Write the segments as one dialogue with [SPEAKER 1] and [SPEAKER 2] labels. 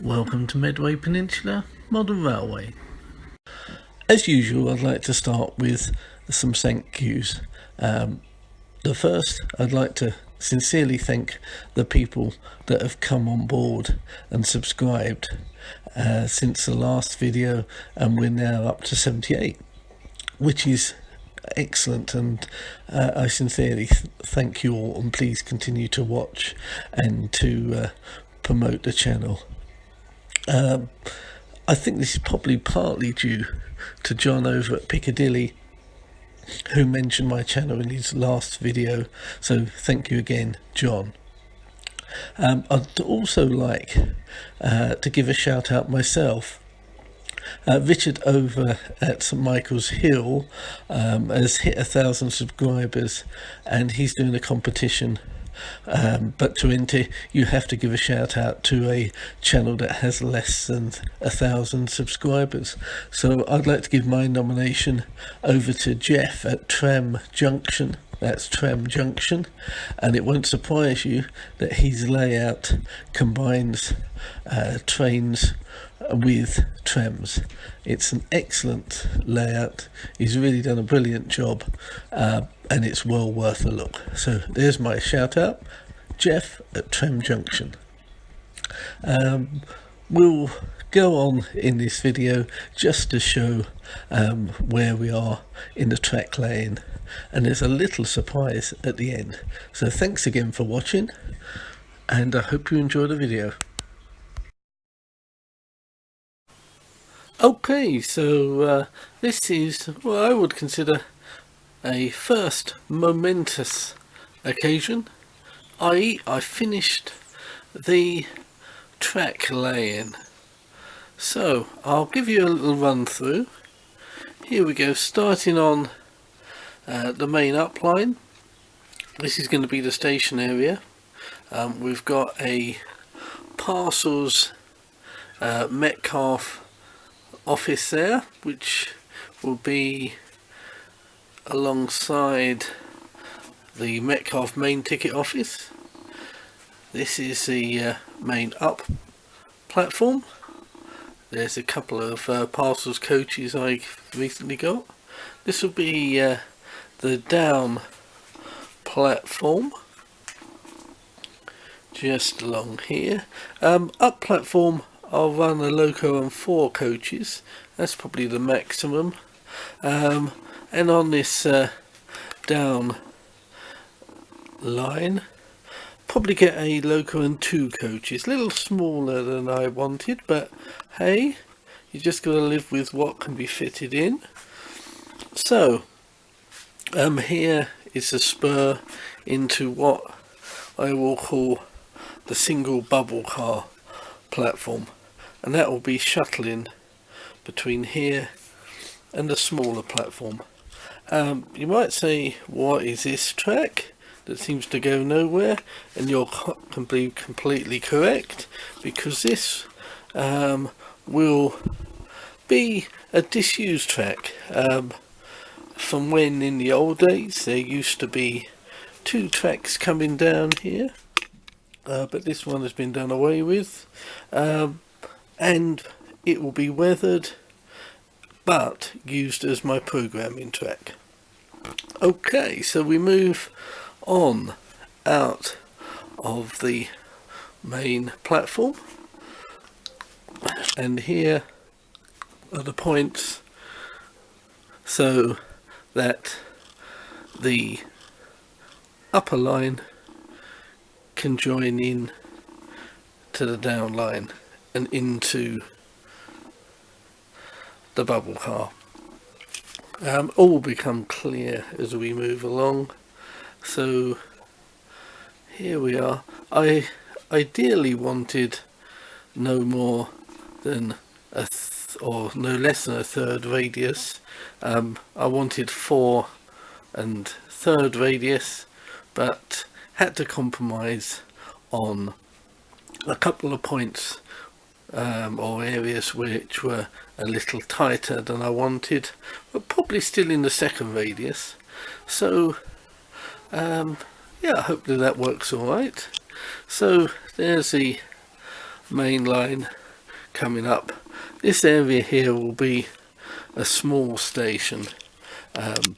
[SPEAKER 1] Welcome to Medway Peninsula Modern Railway. As usual, I'd like to start with some thank yous. The first, I'd like to sincerely thank the people that have come on board and subscribed since the last video, and we're now up to 78, which is excellent, and I sincerely thank you all, and please continue to watch and to promote the channel. I think this is probably partly due to John over at Piccadilly, who mentioned my channel in his last video, so thank you again, John. I'd also like to give a shout out myself. Richard over at St Michael's Hill has hit 1,000 subscribers, and he's doing a competition. But to enter, you have to give a shout out to a channel that has less than 1,000 subscribers. So I'd like to give my nomination over to Jeff at Tram Junction. That's Tram Junction, and it won't surprise you that his layout combines trains with trams. It's an excellent layout. He's really done a brilliant job, and it's well worth a look. So there's my shout out, Jeff at Tram Junction. We'll go on in this video just to show where we are in the track laying, and there's a little surprise at the end. So thanks again for watching, and I hope you enjoy the video. Okay, so this is what I would consider a first momentous occasion, i.e. I finished the track laying. So I'll give you a little run through. Here we go, starting on the main upline. This is going to be the station area. We've got a parcels Metcalfe office there, which will be alongside the Metcalfe main ticket office. This is the main up platform. There's a couple of parcels coaches I recently got. This will be the down platform, just along here. Up platform, I'll run a loco and 4 coaches. That's probably the maximum. And on this down line, probably get a loco and 2 coaches. A little smaller than I wanted, but hey, you just got to live with what can be fitted in. So here is a spur into what I will call the single bubble car platform, and that will be shuttling between here and the smaller platform. You might say, what is this track that seems to go nowhere? And you're completely correct, because this will be a disused track. From when in the old days there used to be 2 tracks coming down here, but this one has been done away with, and it will be weathered but used as my programming track. Okay, so we move on out of the main platform, and here are the points so that the upper line can join in to the down line and into the bubble car. All will become clear as we move along. So here we are. I ideally wanted no more than or no less than a 1/3 radius. I wanted 4 1/3 radius, but had to compromise on a couple of points or areas which were a little tighter than I wanted, but probably still in the 2nd radius. So yeah, hopefully that works all right. So there's the main line coming up. This area here will be a small station. The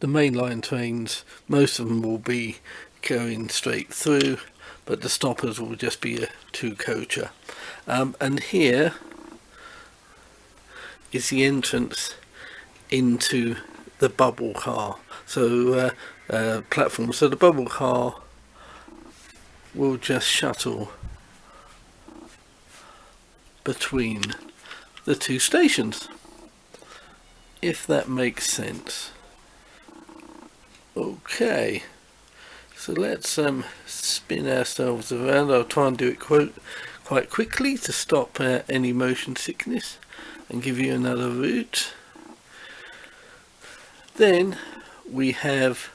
[SPEAKER 1] mainline trains, most of them will be going straight through, but the stoppers will just be a two-coacher. And here is the entrance into the bubble car platform. So the bubble car will just shuttle between the two stations, if that makes sense. Okay, so let's spin ourselves around. I'll try and do it quite quickly to stop any motion sickness and give you another route. Then we have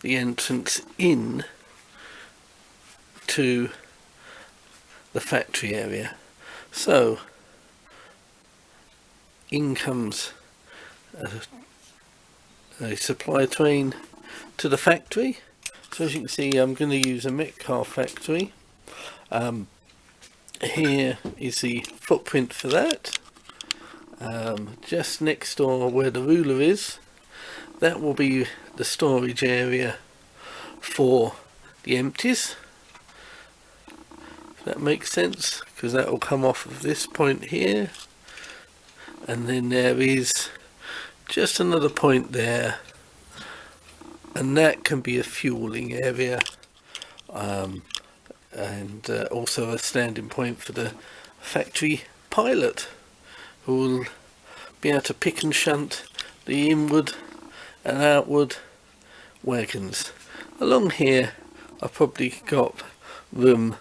[SPEAKER 1] the entrance in to the factory area. So in comes a supply train to the factory. So as you can see, I'm going to use a Metcalfe factory. Here is the footprint for that. Just next door where the ruler is, that will be the storage area for the empties. If that makes sense, because that will come off of this point here, and then there is just another point there, and that can be a fueling area, and also a standing point for the factory pilot, who will be able to pick and shunt the inward and outward wagons. Along here I've probably got room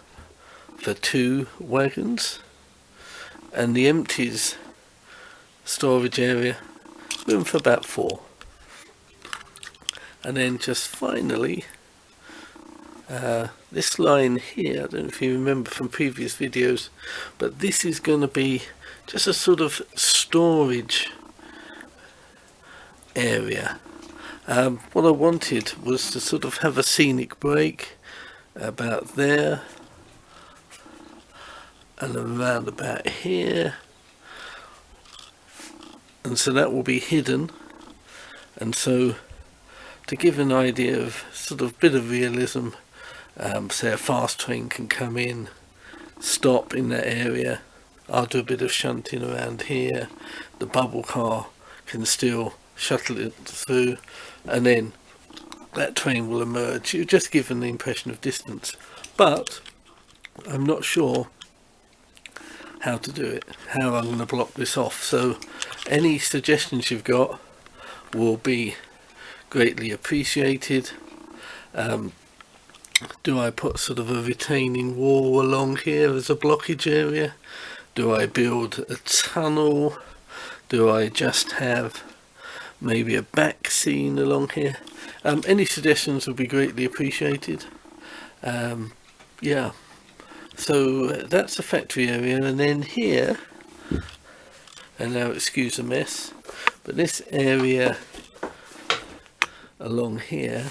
[SPEAKER 1] for 2 wagons, and the empties storage area room for about 4. And then just finally this line here, I don't know if you remember from previous videos, but this is going to be just a sort of storage area. What I wanted was to sort of have a scenic break about there and around about here, and so that will be hidden. And so to give an idea of sort of bit of realism, say a fast train can come in, stop in that area, I'll do a bit of shunting around here, the bubble car can still shuttle it through, and then that train will emerge. You're just given the impression of distance, but I'm not sure how to do it, how I'm going to block this off. So any suggestions you've got will be greatly appreciated. Do I put sort of a retaining wall along here as a blockage area? Do I build a tunnel? Do I just have maybe a back scene along here? Any suggestions would be greatly appreciated. Yeah, so that's the factory area, and then here, and now excuse the mess, but this area along here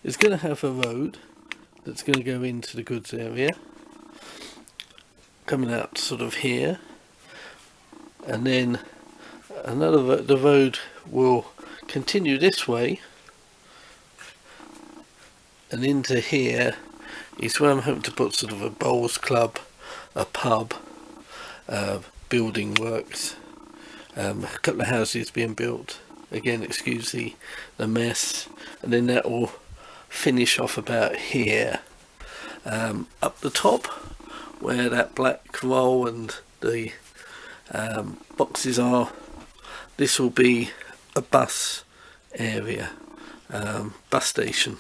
[SPEAKER 1] is going to have a road that's going to go into the goods area, coming out sort of here, and then the road will continue this way, and into here is where I'm hoping to put sort of a bowls club, a pub, building works, a couple of houses being built. Again, excuse the mess, and then that will finish off about here. Up the top, where that black roll and the boxes are, this will be a bus area, bus station,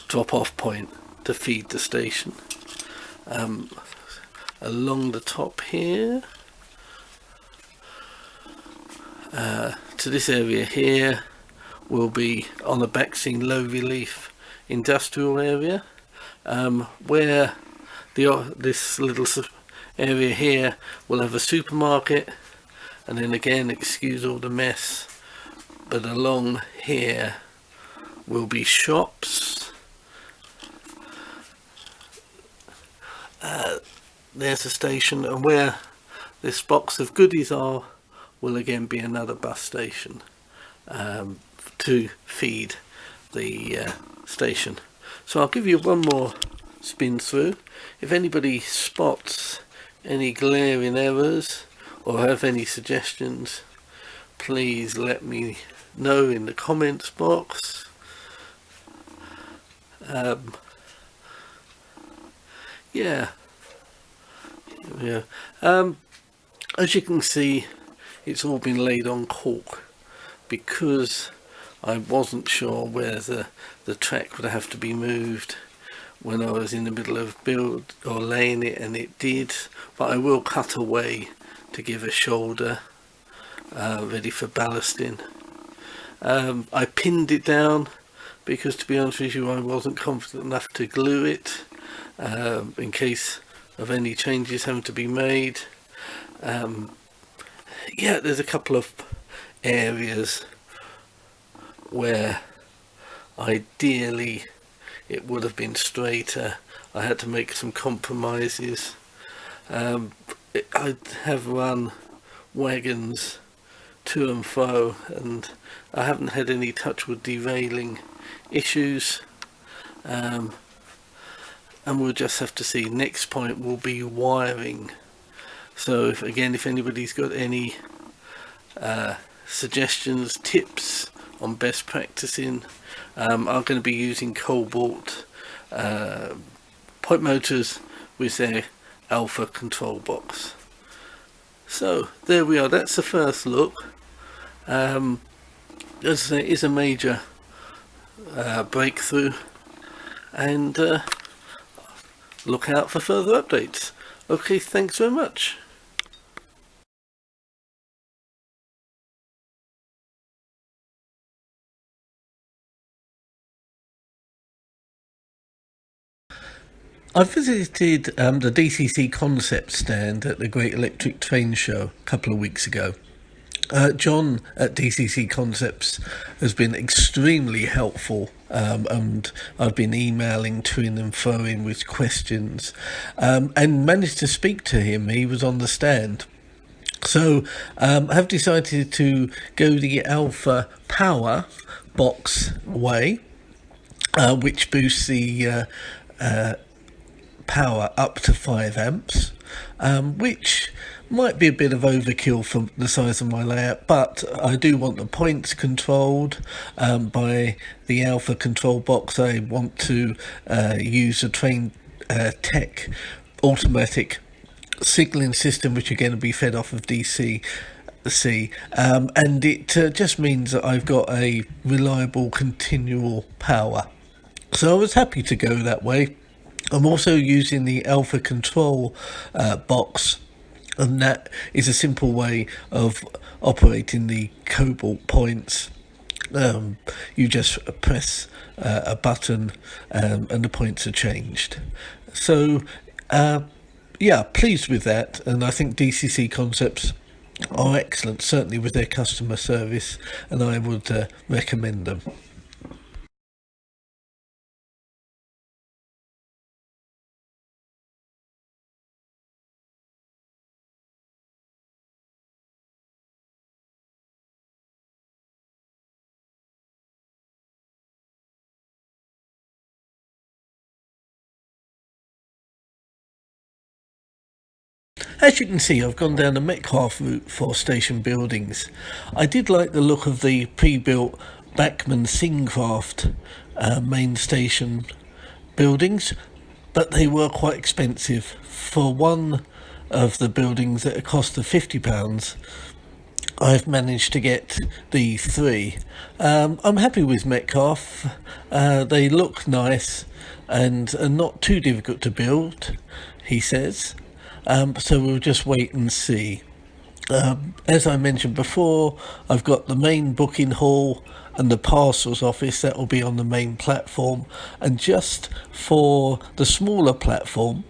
[SPEAKER 1] drop-off point to feed the station. Along the top here, to this area here will be on the back scene low relief industrial area, where this little area here will have a supermarket, and then again, excuse all the mess, but along here will be shops, there's a station, and where this box of goodies are will again be another bus station to feed the station. So I'll give you one more spin through. If anybody spots any glaring errors or have any suggestions, please let me know in the comments box. Yeah. As you can see, it's all been laid on cork because I wasn't sure where the track would have to be moved when I was in the middle of build or laying it, and it did, but I will cut away to give a shoulder ready for ballasting. I pinned it down because, to be honest with you, I wasn't confident enough to glue it in case of any changes having to be made. Yeah, there's a couple of areas where ideally it would have been straighter. I had to make some compromises. I have run wagons to and fro, and I haven't had any touch with derailing issues. And we'll just have to see. Next point will be wiring. So if anybody's got any suggestions, tips on best practicing, I'm going to be using Cobalt point motors with their alpha control box. So there we are, that's the first look. As I say, it is a major breakthrough, and look out for further updates. Okay, thanks very much. I visited the DCC Concept stand at the Great Electric Train Show a couple of weeks ago. John at DCC Concepts has been extremely helpful, and I've been emailing to him and throwing with questions, and managed to speak to him. He was on the stand. So I have decided to go the Alpha Power box way, which boosts the power up to 5 amps, which might be a bit of overkill for the size of my layout, but I do want the points controlled by the Alpha control box. I want to use a Train Tech automatic signalling system, which are going to be fed off of DC. And it just means that I've got a reliable continual power. So I was happy to go that way. I'm also using the Alpha control box, and that is a simple way of operating the Cobalt points. You just press a button and the points are changed. So yeah, pleased with that, and I think DCC Concepts are excellent, certainly with their customer service, and I would recommend them. As you can see, I've gone down the Metcalfe route for station buildings. I did like the look of the pre-built Bachmann Sincraft main station buildings, but they were quite expensive. For one of the buildings at a cost of £50, I've managed to get the three. I'm happy with Metcalfe. They look nice and are not too difficult to build, he says. So we'll just wait and see. As I mentioned before, I've got the main booking hall and the parcels office that will be on the main platform, and just for the smaller platform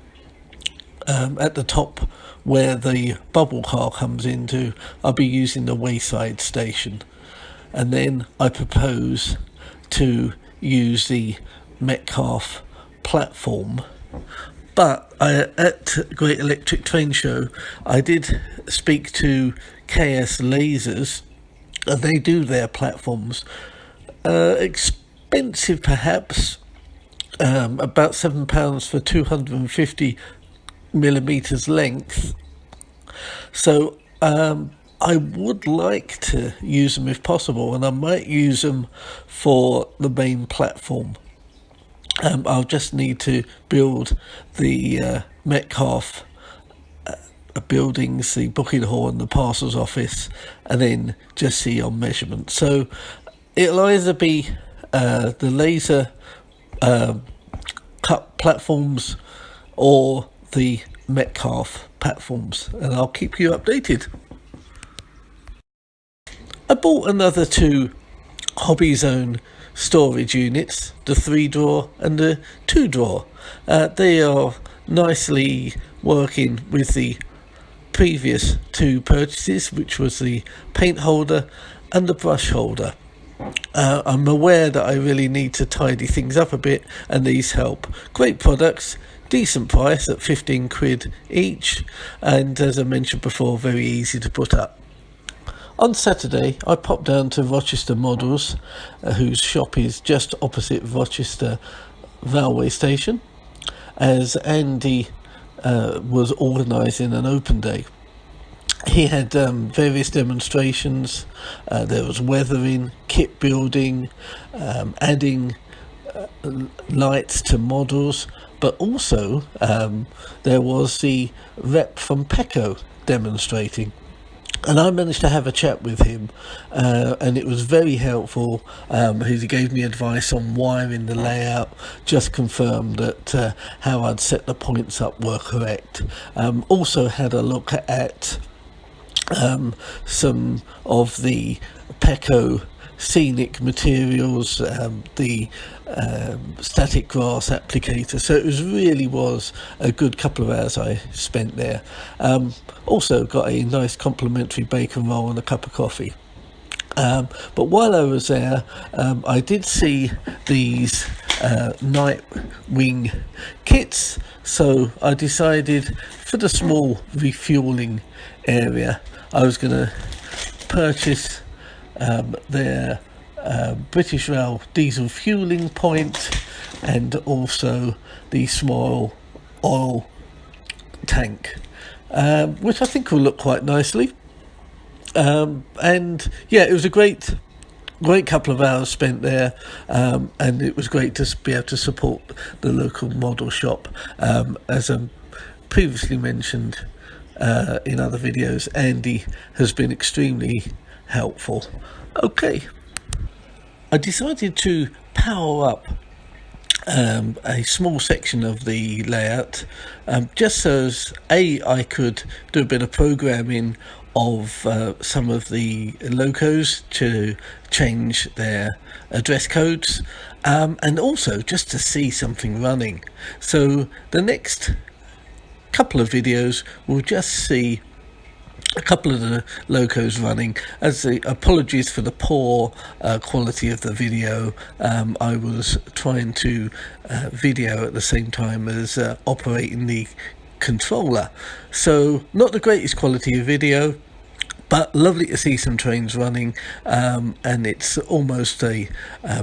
[SPEAKER 1] at the top where the bubble car comes into, I'll be using the Wayside station, and then I propose to use the Metcalfe platform But at Great Electric Train Show, I did speak to KS Lasers, and they do their platforms. Expensive, perhaps, about £7 for 250 millimeters length. So I would like to use them if possible, and I might use them for the main platform. I'll just need to build the Metcalfe buildings, the booking hall and the parcels office, and then just see on measurement. So it'll either be the laser cut platforms or the Metcalfe platforms, and I'll keep you updated. I bought another 2 Hobby Zone storage units, the 3-drawer and the 2-drawer. They are nicely working with the previous 2 purchases, which was the paint holder and the brush holder. I'm aware that I really need to tidy things up a bit, and these help. Great products, decent price at 15 quid each, and as I mentioned before, very easy to put up. On Saturday, I popped down to Rochester Models, whose shop is just opposite Rochester Railway Station, as Andy was organising an open day. He had various demonstrations. There was weathering, kit building, adding lights to models, but also there was the rep from Pecco demonstrating. And I managed to have a chat with him, and it was very helpful. He gave me advice on wiring the layout, just confirmed that how I'd set the points up were correct. Also had a look at some of the Pecco scenic materials, the static grass applicator. So it was a good couple of hours I spent there. Also got a nice complimentary bacon roll and a cup of coffee. But while I was there, I did see these Nightwing kits, so I decided for the small refueling area I was going to purchase their British Rail diesel fueling point, and also the small oil tank, which I think will look quite nicely. And yeah, it was a great couple of hours spent there, and it was great to be able to support the local model shop. As I previously mentioned in other videos, Andy has been extremely helpful. Okay, I decided to power up a small section of the layout, just so as I could do a bit of programming of some of the locos to change their address codes, and also just to see something running. So the next couple of videos we'll just see a couple of the locos running. As the apologies for the poor quality of the video, I was trying to video at the same time as operating the controller, so not the greatest quality of video, but lovely to see some trains running, and it's almost a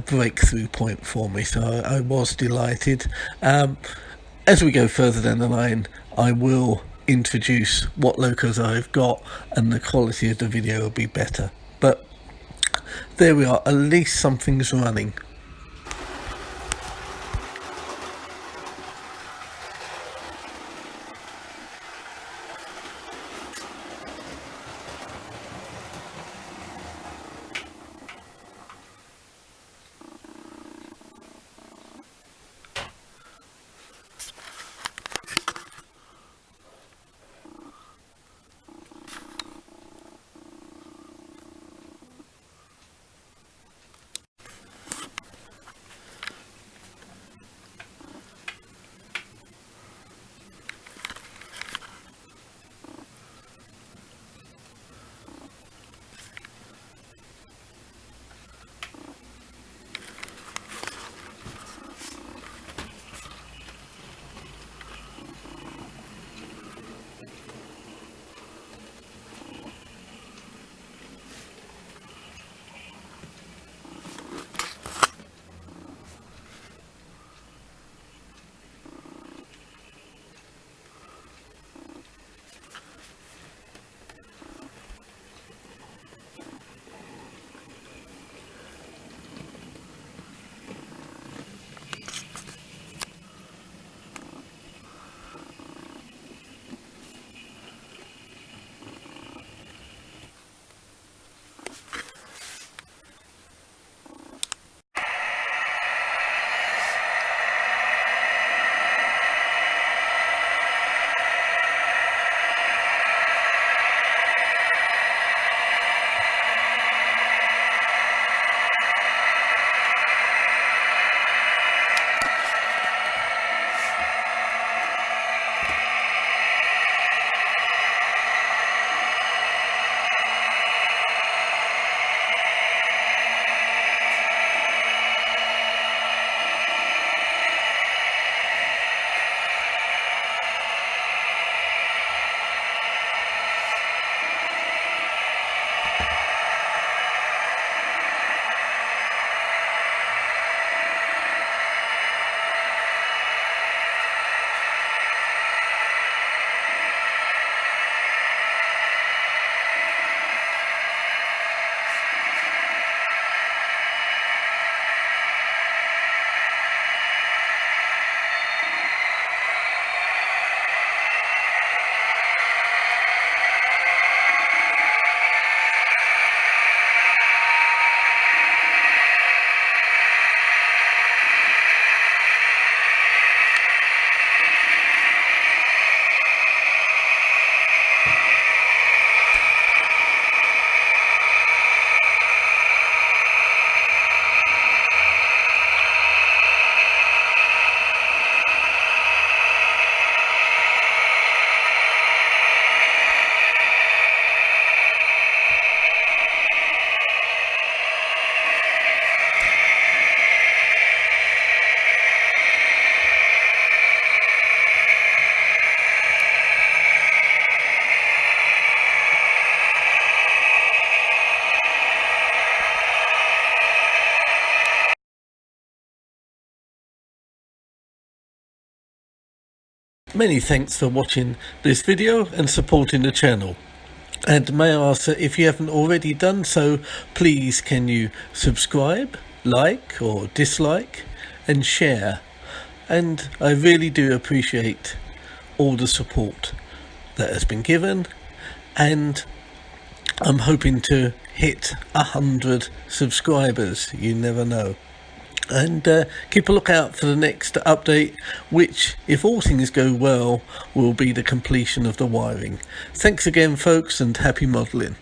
[SPEAKER 1] breakthrough point for me, so I was delighted. As we go further down the line, I will introduce what locos I've got, and the quality of the video will be better, but there we are, at least something's running. Many thanks for watching this video and supporting the channel. And may I ask that if you haven't already done so, please can you subscribe, like or dislike and share. And I really do appreciate all the support that has been given, and I'm hoping to hit 100 subscribers. You never know. And keep a lookout for the next update, which, if all things go well, will be the completion of the wiring. Thanks again, folks, and happy modelling.